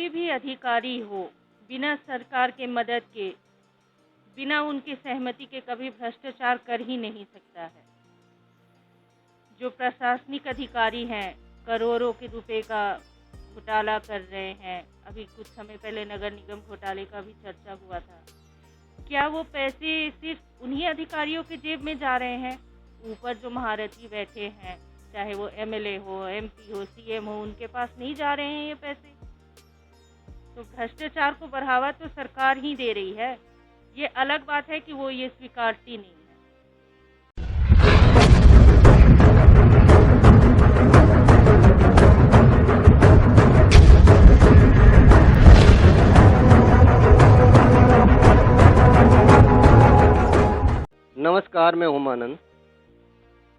कोई भी अधिकारी हो, बिना सरकार के मदद के, बिना उनकी सहमति के कभी भ्रष्टाचार कर ही नहीं सकता है। जो प्रशासनिक अधिकारी हैं, करोड़ों के रुपए का घोटाला कर रहे हैं। अभी कुछ समय पहले नगर निगम घोटाले का भी चर्चा हुआ था। क्या वो पैसे सिर्फ उन्हीं अधिकारियों के जेब में जा रहे हैं? ऊपर जो महारथी बैठे हैं, चाहे वो एमएलए हो, एमपी हो, सीएम हो, उनके पास नहीं जा रहे हैं ये पैसे? तो भ्रष्टाचार को बढ़ावा तो सरकार ही दे रही है। ये अलग बात है कि वो ये स्वीकारती नहीं है। नमस्कार, मैं हुमानंद।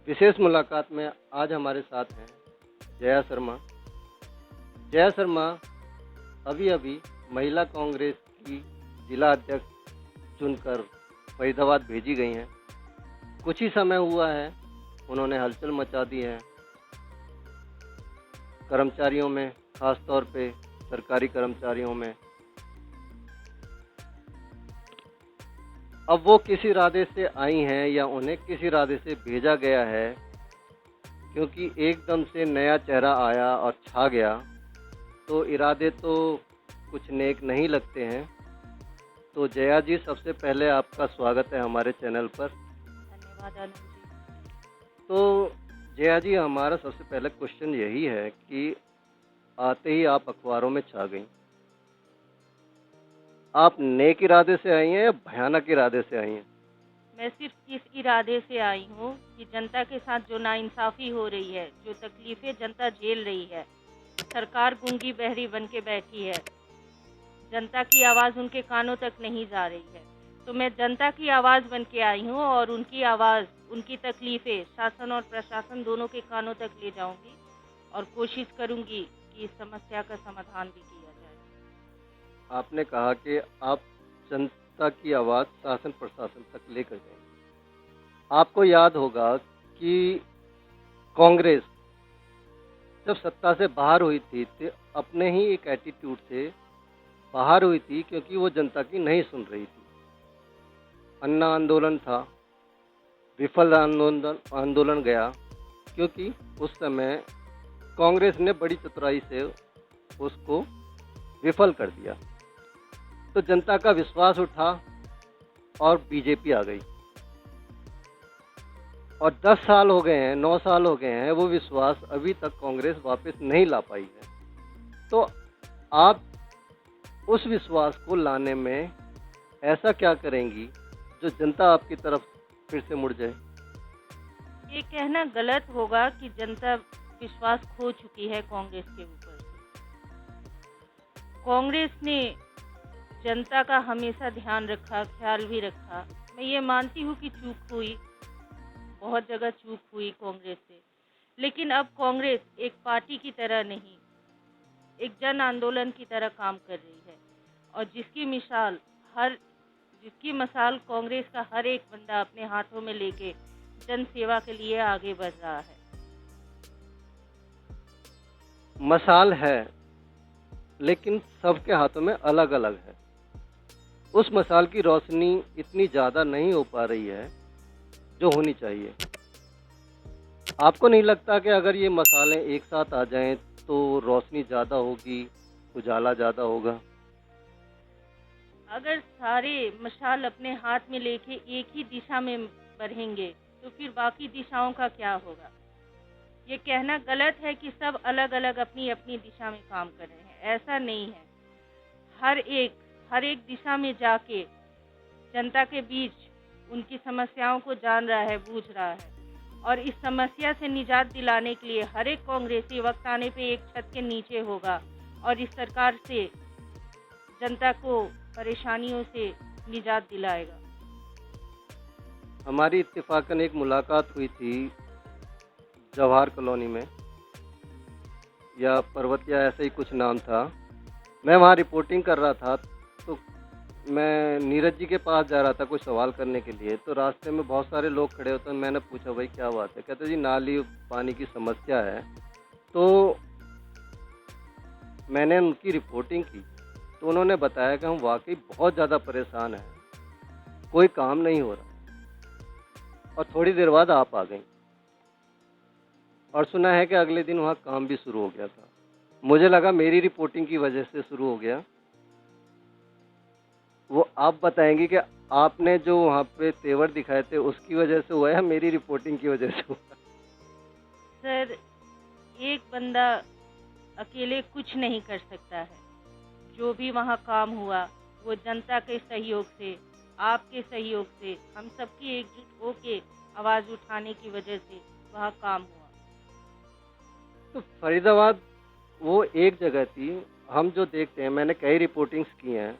विशेष मुलाकात में आज हमारे साथ हैं जया शर्मा। जया शर्मा अभी महिला कांग्रेस की जिला अध्यक्ष चुनकर फरीदाबाद भेजी गई हैं। कुछ ही समय हुआ है, उन्होंने हलचल मचा दी है कर्मचारियों में, खास तौर पे सरकारी कर्मचारियों में। अब वो किस इरादे से आई हैं या उन्हें किस इरादे से भेजा गया है, क्योंकि एकदम से नया चेहरा आया और छा गया, तो इरादे तो कुछ नेक नहीं लगते हैं। तो जया जी, सबसे पहले आपका स्वागत है हमारे चैनल पर। धन्यवाद आनंद जी। तो जया जी, हमारा सबसे पहला क्वेश्चन यही है कि आते ही आप अखबारों में छा गई। आप नेक इरादे से आई हैं या भयानक इरादे से आई हैं? मैं सिर्फ इस इरादे से आई हूँ कि जनता के साथ जो नाइंसाफ़ी हो रही है, जो तकलीफ़ें जनता झेल रही है, सरकार गूंगी बहरी बन के बैठी है, जनता की आवाज़ उनके कानों तक नहीं जा रही है। तो मैं जनता की आवाज़ बन के आई हूँ और उनकी आवाज़, उनकी तकलीफ़ें शासन और प्रशासन दोनों के कानों तक ले जाऊँगी और कोशिश करूँगी कि इस समस्या का समाधान भी किया जाए। आपने कहा कि आप जनता की आवाज़ शासन प्रशासन तक लेकर जाएंगे। आपको याद होगा कि कांग्रेस जब सत्ता से बाहर हुई थी तो अपने ही एक एटीट्यूड से बाहर हुई थी, क्योंकि वो जनता की नहीं सुन रही थी। अन्ना आंदोलन था, विफल आंदोलन गया, क्योंकि उस समय कांग्रेस ने बड़ी चतुराई से उसको विफल कर दिया। तो जनता का विश्वास उठा और बीजेपी आ गई। और 10 साल हो गए हैं, 9 साल हो गए हैं, वो विश्वास अभी तक कांग्रेस वापस नहीं ला पाई है। तो आप उस विश्वास को लाने में ऐसा क्या करेंगी जो जनता आपकी तरफ फिर से मुड़ जाए? ये कहना गलत होगा कि जनता विश्वास खो चुकी है कांग्रेस के ऊपर। कांग्रेस ने जनता का हमेशा ध्यान रखा, ख्याल भी रखा। मैं ये मानती हूँ कि चूक हुई, बहुत जगह चूक हुई कांग्रेस से, लेकिन अब कांग्रेस एक पार्टी की तरह नहीं, एक जन आंदोलन की तरह काम कर रही है। और जिसकी मसाल कांग्रेस का हर एक बंदा अपने हाथों में लेके जन सेवा के लिए आगे बढ़ रहा है। मसाल है, लेकिन सबके हाथों में अलग अलग है। उस मसाल की रोशनी इतनी ज़्यादा नहीं हो पा रही है जो होनी चाहिए। आपको नहीं लगता कि अगर ये मसाले एक साथ आ जाएं तो रोशनी ज़्यादा होगी, उजाला ज़्यादा होगा? अगर सारे मशाल अपने हाथ में लेके एक ही दिशा में बढ़ेंगे तो फिर बाकी दिशाओं का क्या होगा? ये कहना गलत है कि सब अलग अलग अपनी अपनी दिशा में काम कर रहे हैं। ऐसा नहीं है। हर एक दिशा में जाके जनता के बीच उनकी समस्याओं को जान रहा है, बूझ रहा है। और इस समस्या से निजात दिलाने के लिए हर एक कांग्रेसी वक्त आने पे एक छत के नीचे होगा और इस सरकार से जनता को परेशानियों से निजात दिलाएगा। हमारी इत्तेफाकन एक मुलाकात हुई थी जवाहर कॉलोनी में, या पर्वतिया ऐसा ही कुछ नाम था। मैं वहाँ रिपोर्टिंग कर रहा था, तो मैं नीरज जी के पास जा रहा था कुछ सवाल करने के लिए। तो रास्ते में बहुत सारे लोग खड़े होते हैं। मैंने पूछा, भाई क्या बात है? कहते जी नाली पानी की समस्या है। तो मैंने उनकी रिपोर्टिंग की तो उन्होंने बताया कि हम वाकई बहुत ज़्यादा परेशान हैं, कोई काम नहीं हो रहा। और थोड़ी देर बाद आप आ गई और सुना है कि अगले दिन वहाँ काम भी शुरू हो गया था। मुझे लगा मेरी रिपोर्टिंग की वजह से शुरू हो गया। वो आप बताएंगी कि आपने जो वहाँ पे तेवर दिखाए थे उसकी वजह से हुआ है या मेरी रिपोर्टिंग की वजह से हुआ? सर, एक बंदा अकेले कुछ नहीं कर सकता है। जो भी वहाँ काम हुआ वो जनता के सहयोग से, आपके सहयोग से, हम सबकी एकजुट होके आवाज़ उठाने की वजह से वहाँ काम हुआ। तो फरीदाबाद वो एक जगह थी। हम जो देखते हैं, मैंने कई रिपोर्टिंग्स की हैं,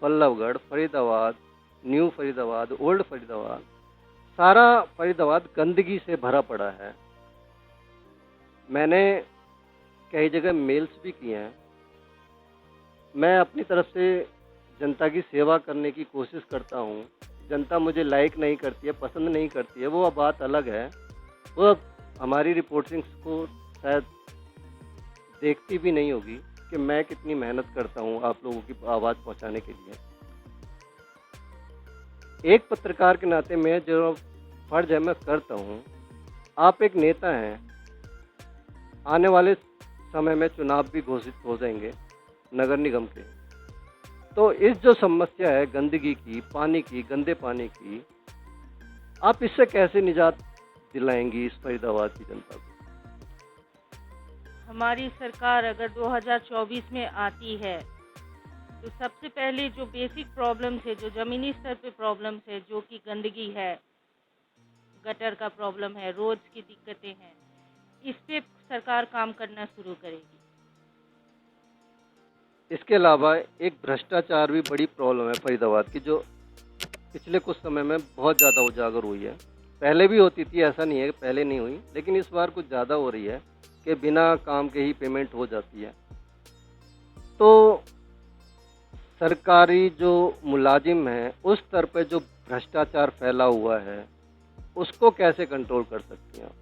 बल्लभगढ़, फरीदाबाद, न्यू फरीदाबाद, ओल्ड फरीदाबाद, सारा फरीदाबाद गंदगी से भरा पड़ा है। मैंने कई जगह मेल्स भी किए हैं। मैं अपनी तरफ से जनता की सेवा करने की कोशिश करता हूँ। जनता मुझे लाइक नहीं करती है, पसंद नहीं करती है, वो बात अलग है। वो हमारी रिपोर्टिंग्स को शायद देखती भी नहीं होगी कि मैं कितनी मेहनत करता हूँ आप लोगों की आवाज़ पहुँचाने के लिए। एक पत्रकार के नाते मैं जो फर्ज है मैं करता हूँ। आप एक नेता हैं, आने वाले समय में चुनाव भी घोषित हो जाएंगे नगर निगम के। तो इस जो समस्या है गंदगी की, पानी की, गंदे पानी की, आप इससे कैसे निजात दिलाएंगी इस फरीदाबाद की जनता को? हमारी सरकार अगर 2024 में आती है तो सबसे पहले जो बेसिक प्रॉब्लम्स है, जो ज़मीनी स्तर पे प्रॉब्लम्स है, जो कि गंदगी है, गटर का प्रॉब्लम है, रोड्स की दिक्कतें हैं, इस पे सरकार काम करना शुरू करेगी। इसके अलावा एक भ्रष्टाचार भी बड़ी प्रॉब्लम है फरीदाबाद की, जो पिछले कुछ समय में बहुत ज़्यादा उजागर हुई है। पहले भी होती थी, ऐसा नहीं है कि पहले नहीं हुई, लेकिन इस बार कुछ ज़्यादा हो रही है कि बिना काम के ही पेमेंट हो जाती है। तो सरकारी जो मुलाजिम हैं उस स्तर पे जो भ्रष्टाचार फैला हुआ है उसको कैसे कंट्रोल कर सकती हैं आप?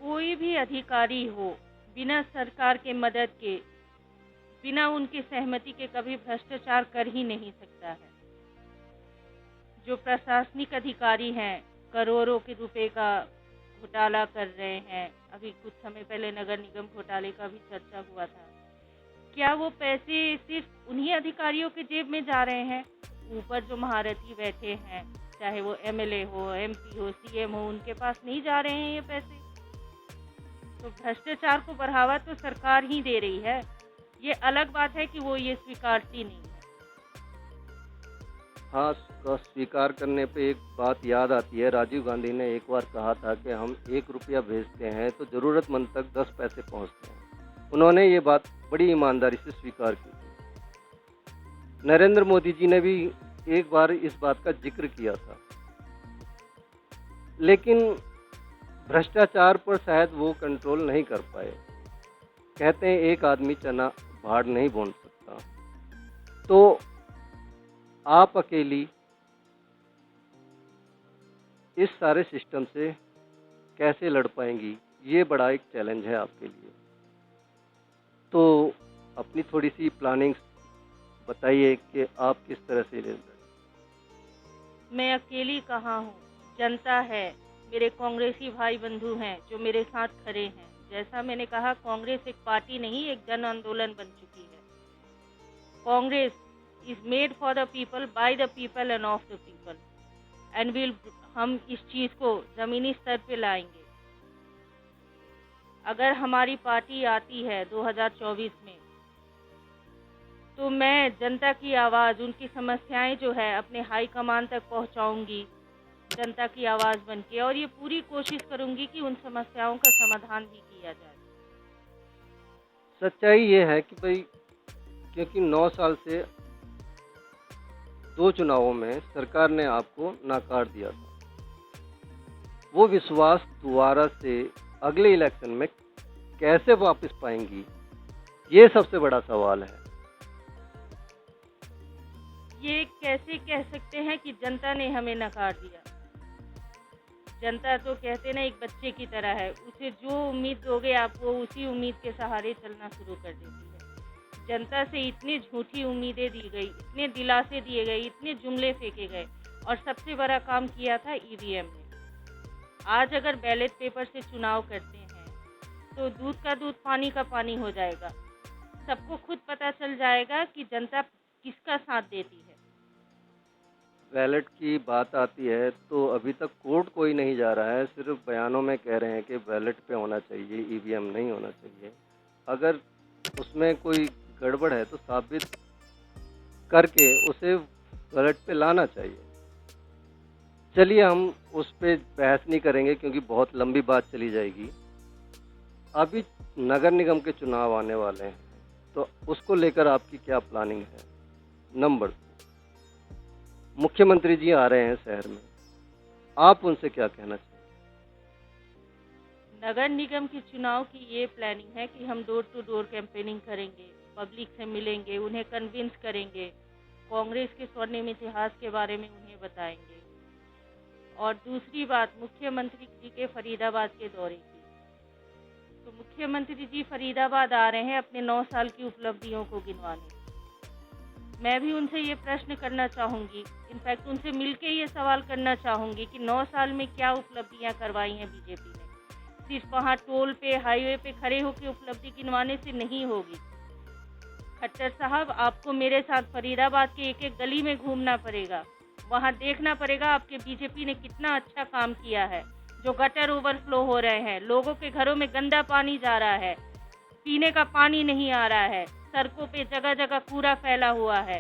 कोई भी अधिकारी हो, बिना सरकार के मदद के, बिना उनकी सहमति के कभी भ्रष्टाचार कर ही नहीं सकता है। जो प्रशासनिक अधिकारी हैं, करोड़ों के रुपए का घोटाला कर रहे हैं। अभी कुछ समय पहले नगर निगम घोटाले का भी चर्चा हुआ था। क्या वो पैसे सिर्फ उन्हीं अधिकारियों के जेब में जा रहे हैं? ऊपर जो महारथी बैठे हैं, चाहे वो एमएलए हो, एमपी हो, सीएम हो, उनके पास नहीं जा रहे हैं ये पैसे? तो भ्रष्टाचार को बढ़ावा तो सरकार ही दे रही है। ये अलग बात है कि वो ये स्वीकारती नहीं है। हाँ, स्वीकार करने पे एक बात याद आती है। राजीव गांधी ने एक बार कहा था कि हम 1 रुपया भेजते हैं तो ज़रूरतमंद तक 10 पैसे पहुंचते हैं। उन्होंने ये बात बड़ी ईमानदारी से स्वीकार की थी। नरेंद्र मोदी जी ने भी एक बार इस बात का जिक्र किया था, लेकिन भ्रष्टाचार पर शायद वो कंट्रोल नहीं कर पाए। कहते हैं एक आदमी चना भाड़ नहीं भून सकता। तो आप अकेली इस सारे सिस्टम से कैसे लड़ पाएंगी, ये बड़ा एक चैलेंज है आपके लिए। तो अपनी थोड़ी सी प्लानिंग्स बताइए कि आप किस तरह से ले। मैं अकेली कहाँ हूँ, जनता है, मेरे कांग्रेसी भाई बंधु हैं जो मेरे साथ खड़े हैं। जैसा मैंने कहा, कांग्रेस एक पार्टी नहीं, एक जन आंदोलन बन चुकी है। Congress is made for the people, by the people end of the people, and हम इस चीज को जमीनी स्तर पे लाएंगे। अगर हमारी पार्टी आती है 2024 में, तो मैं जनता की आवाज़, उनकी समस्याएं जो है अपने हाई कमान तक पहुंचाऊंगी, जनता की आवाज़ बन के, और ये पूरी कोशिश करूंगी कि उन समस्याओं का समाधान भी किया जाए। सच्चाई ये है कि भाई, क्योंकि 9 साल से 2 चुनावों में सरकार ने आपको नकार दिया था। वो विश्वास दोबारा से अगले इलेक्शन में कैसे वापस पाएंगी, ये सबसे बड़ा सवाल है। ये कैसे कह सकते हैं कि जनता ने हमें नकार दिया? जनता तो कहते ना एक बच्चे की तरह है, उसे जो उम्मीद दोगे आप वो उसी उम्मीद के सहारे चलना शुरू कर देती है। जनता से इतनी झूठी उम्मीदें दी गई, इतने दिलासे दिए गए, इतने जुमले फेंके गए और सबसे बड़ा काम किया था ईवीएम ने। आज अगर बैलेट पेपर से चुनाव करते हैं तो दूध का दूध पानी का पानी हो जाएगा। सबको खुद पता चल जाएगा कि जनता किसका साथ देती है। बैलेट की बात आती है तो अभी तक कोर्ट कोई नहीं जा रहा है, सिर्फ बयानों में कह रहे हैं कि बैलेट पे होना चाहिए, ईवीएम नहीं होना चाहिए। अगर उसमें कोई गड़बड़ है तो साबित करके उसे बैलेट पे लाना चाहिए। चलिए हम उस पे बहस नहीं करेंगे क्योंकि बहुत लंबी बात चली जाएगी। अभी नगर निगम के चुनाव आने वाले हैं तो उसको लेकर आपकी क्या प्लानिंग है? नंबर 2, मुख्यमंत्री जी आ रहे हैं शहर में, आप उनसे क्या कहना चाहिए? नगर निगम के चुनाव की ये प्लानिंग है कि हम डोर टू डोर कैंपेनिंग करेंगे, पब्लिक से मिलेंगे, उन्हें कन्विंस करेंगे, कांग्रेस के स्वर्णिम इतिहास के बारे में उन्हें बताएंगे। और दूसरी बात, मुख्यमंत्री जी के फरीदाबाद के दौरे की। तो मुख्यमंत्री जी फरीदाबाद आ रहे हैं अपने 9 साल की उपलब्धियों को गिनवाने। मैं भी उनसे ये प्रश्न करना चाहूँगी, इनफैक्ट उनसे मिलके ये सवाल करना चाहूँगी कि 9 साल में क्या उपलब्धियाँ करवाई हैं बीजेपी ने। सिर्फ वहाँ टोल पे, हाईवे पे खड़े होकर उपलब्धि गिनवाने से नहीं होगी। खट्टर साहब, आपको मेरे साथ फरीदाबाद के एक एक गली में घूमना पड़ेगा। वहाँ देखना पड़ेगा आपके बीजेपी ने कितना अच्छा काम किया है। जो गटर ओवरफ्लो हो रहे हैं, लोगों के घरों में गंदा पानी जा रहा है, पीने का पानी नहीं आ रहा है, सड़कों पे जगह जगह कूड़ा फैला हुआ है,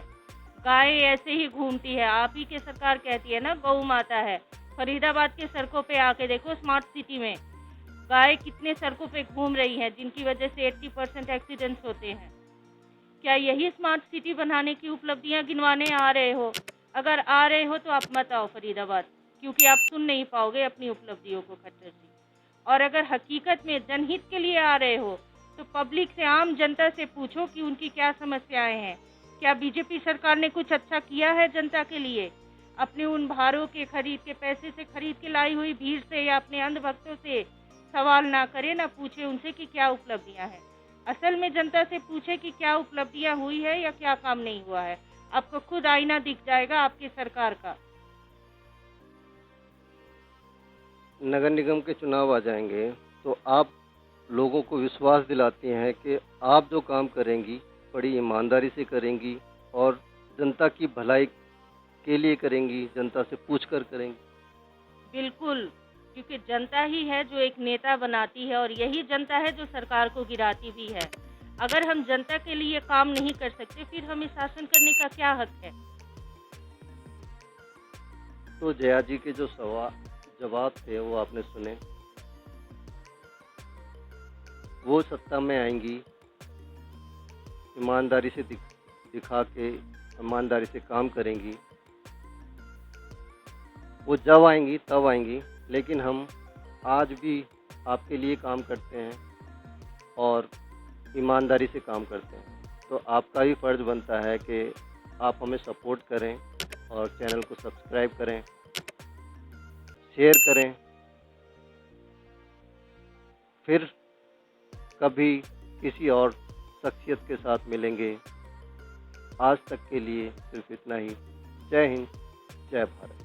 गाय ऐसे ही घूमती है। आप ही की सरकार कहती है ना गौ माता है। फरीदाबाद के सड़कों पे आके देखो, स्मार्ट सिटी में गाय कितने सड़कों पे घूम रही है, जिनकी वजह से 80% एक्सीडेंट्स होते हैं। क्या यही स्मार्ट सिटी बनाने की उपलब्धियां गिनवाने आ रहे हो? अगर आ रहे हो तो आप मत आओ फरीदाबाद, क्योंकि आप सुन नहीं पाओगे अपनी उपलब्धियों को खट्टर जी। और अगर हकीकत में जनहित के लिए आ रहे हो तो पब्लिक से, आम जनता से पूछो कि उनकी क्या समस्याएं हैं। क्या बीजेपी सरकार ने कुछ अच्छा किया है जनता के लिए? अपने उन भारों के खरीद के पैसे से खरीद के लाई हुई भीड़ से या अपने अंधभक्तों से सवाल ना करे, ना पूछे उनसे कि क्या उपलब्धियां हैं। असल में जनता से पूछे कि क्या उपलब्धियां हुई है या क्या काम नहीं हुआ है। आपको खुद आईना दिख जाएगा आपकी सरकार का। नगर निगम के चुनाव आ जाएंगे तो आप लोगों को विश्वास दिलाती हैं कि आप जो काम करेंगी बड़ी ईमानदारी से करेंगी और जनता की भलाई के लिए करेंगी, जनता से पूछकर करेंगी। बिल्कुल, क्योंकि जनता ही है जो एक नेता बनाती है और यही जनता है जो सरकार को गिराती भी है। अगर हम जनता के लिए काम नहीं कर सकते फिर हमें शासन करने का क्या हक है? तो जया जी के जो जवाब थे वो आपने सुने। वो सत्ता में आएंगी, ईमानदारी से दिखा के ईमानदारी से काम करेंगी। वो जब आएंगी तब आएंगी, लेकिन हम आज भी आपके लिए काम करते हैं और ईमानदारी से काम करते हैं। तो आपका भी फ़र्ज़ बनता है कि आप हमें सपोर्ट करें और चैनल को सब्सक्राइब करें, शेयर करें। फिर कभी किसी और शख्सियत के साथ मिलेंगे। आज तक के लिए सिर्फ इतना ही। जय हिंद, जय भारत।